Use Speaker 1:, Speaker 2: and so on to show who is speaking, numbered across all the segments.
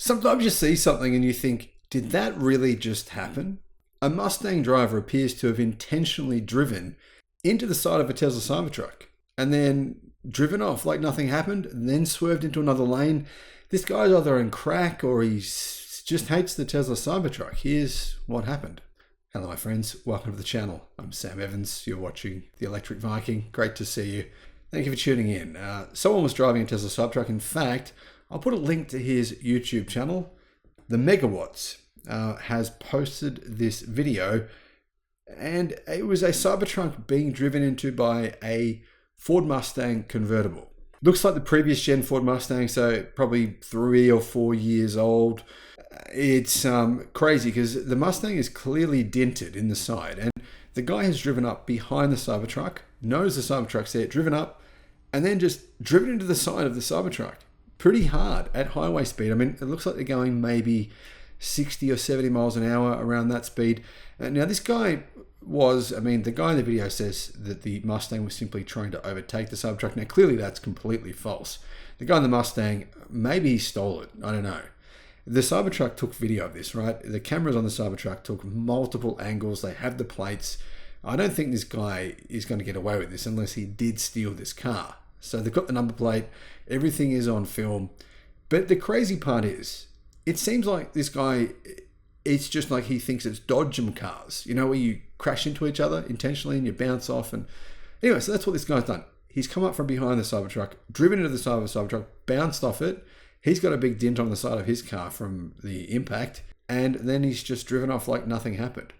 Speaker 1: Sometimes you see something and you think, did that really just happen? A Mustang driver appears to have intentionally driven into the side of a Tesla Cybertruck and then driven off like nothing happened and then swerved into another lane. This guy's either in crack or he just hates the Tesla Cybertruck. Here's what happened. Hello, my friends. Welcome to the channel. I'm Sam Evans. You're watching the Electric Viking. Great to see you. Thank you for tuning in. Someone was driving a Tesla Cybertruck. In fact, I'll put a link to his YouTube channel. The Megawatts has posted this video, and it was a Cybertruck being driven into by a Ford Mustang convertible. Looks like the previous gen Ford Mustang, so probably 3 or 4 years old. It's crazy because the Mustang is clearly dented in the side, and the guy has driven up behind the Cybertruck, knows the Cybertruck's there, driven up, and then just driven into the side of the Cybertruck pretty hard at highway speed. I mean, it looks like they're going maybe 60 or 70 miles an hour around that speed. Now, this guy the guy in the video says that the Mustang was simply trying to overtake the Cybertruck. Now, clearly that's completely false. The guy in the Mustang, maybe he stole it. I don't know. The Cybertruck took video of this, right? The cameras on the Cybertruck took multiple angles. They have the plates. I don't think this guy is going to get away with this unless he did steal this car. So they've got the number plate. Everything is on film. But the crazy part is, it seems like this guy, it's just like he thinks it's dodgem cars, you know, where you crash into each other intentionally and you bounce off. And anyway, so that's what this guy's done. He's come up from behind the Cybertruck, driven into the side of the Cybertruck, bounced off it. He's got a big dent on the side of his car from the impact. And then he's just driven off like nothing happened.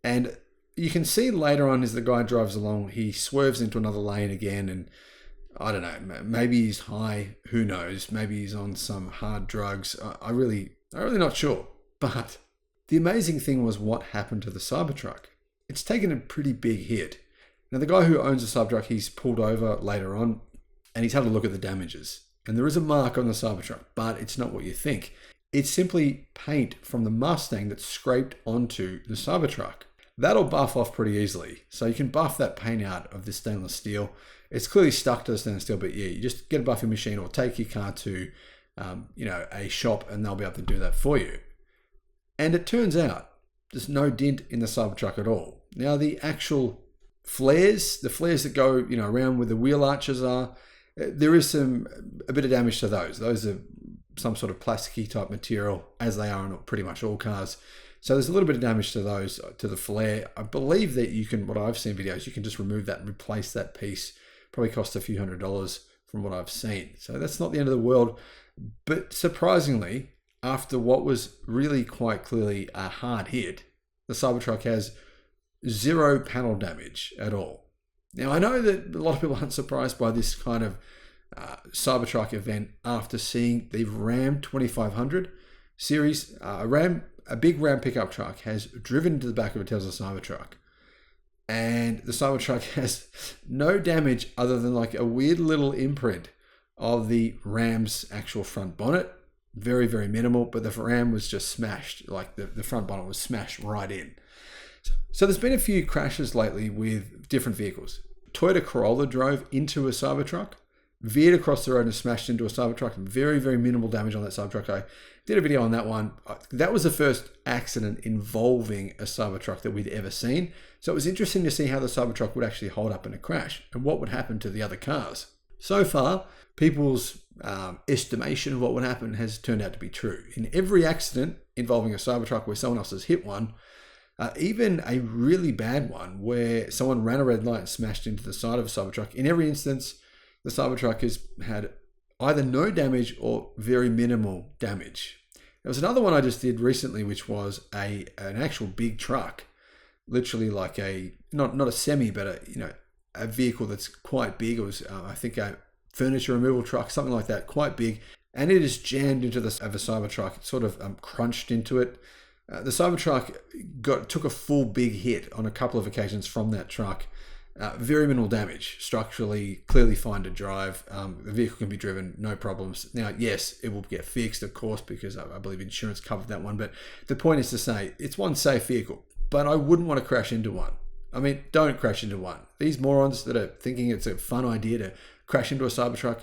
Speaker 1: And you can see later on as the guy drives along, he swerves into another lane again. And I don't know, maybe he's high, who knows? Maybe he's on some hard drugs. I'm really not sure. But the amazing thing was what happened to the Cybertruck. It's taken a pretty big hit. Now, the guy who owns the Cybertruck, he's pulled over later on and he's had a look at the damages. And there is a mark on the Cybertruck, but it's not what you think. It's simply paint from the Mustang that's scraped onto the Cybertruck. That'll buff off pretty easily. So you can buff that paint out of this stainless steel. It's clearly stuck to the stainless steel, but yeah, you just get a buffing machine or take your car to, a shop and they'll be able to do that for you. And it turns out there's no dent in the Cybertruck at all. Now the actual flares, the flares that go, around where the wheel arches are, there is a bit of damage to those. Those are some sort of plasticky type material, as they are on pretty much all cars. So there's a little bit of damage to those, to the flare. I believe that you can, what I've seen videos, you can just remove that and replace that piece. Probably costs a few $100s from what I've seen. So that's not the end of the world. But surprisingly, after what was really quite clearly a hard hit, the Cybertruck has 0 panel damage at all. Now, I know that a lot of people aren't surprised by this kind of Cybertruck event after seeing the Ram 2500 series. A big Ram pickup truck has driven into the back of a Tesla Cybertruck. And the Cybertruck has no damage other than like a weird little imprint of the Ram's actual front bonnet. Very, very minimal, but the Ram was just smashed. Like the front bonnet was smashed right in. So there's been a few crashes lately with different vehicles. Toyota Corolla drove into a Cybertruck, veered across the road and smashed into a Cybertruck. Very, very minimal damage on that Cybertruck. I did a video on that one. That was the first accident involving a Cybertruck that we'd ever seen. So it was interesting to see how the Cybertruck would actually hold up in a crash and what would happen to the other cars. So far, people's estimation of what would happen has turned out to be true. In every accident involving a Cybertruck where someone else has hit one, even a really bad one where someone ran a red light and smashed into the side of a Cybertruck, in every instance, the Cybertruck has had either no damage or very minimal damage. There was another one I just did recently, which was an actual big truck, literally like not a semi, but a vehicle that's quite big. It was, I think, a furniture removal truck, something like that, quite big. And it is jammed into the of a Cybertruck. It sort of crunched into it. The Cybertruck took a full big hit on a couple of occasions from that truck. Very minimal damage, structurally, clearly fine to drive. The vehicle can be driven, no problems. Now, yes, it will get fixed, of course, because I believe insurance covered that one. But the point is to say, it's one safe vehicle, but I wouldn't want to crash into one. I mean, don't crash into one. These morons that are thinking it's a fun idea to crash into a Cybertruck,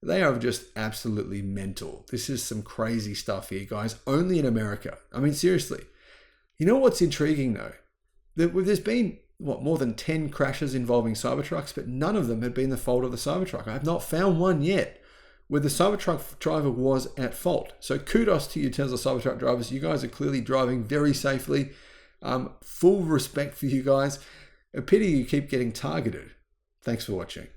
Speaker 1: They are just absolutely mental. This is some crazy stuff here, guys. Only in America. I mean, seriously. You know what's intriguing though? There's been, more than 10 crashes involving Cybertrucks, but none of them had been the fault of the Cybertruck. I have not found one yet where the Cybertruck driver was at fault. So kudos to you Tesla Cybertruck drivers. You guys are clearly driving very safely. Full respect for you guys. A pity you keep getting targeted. Thanks for watching.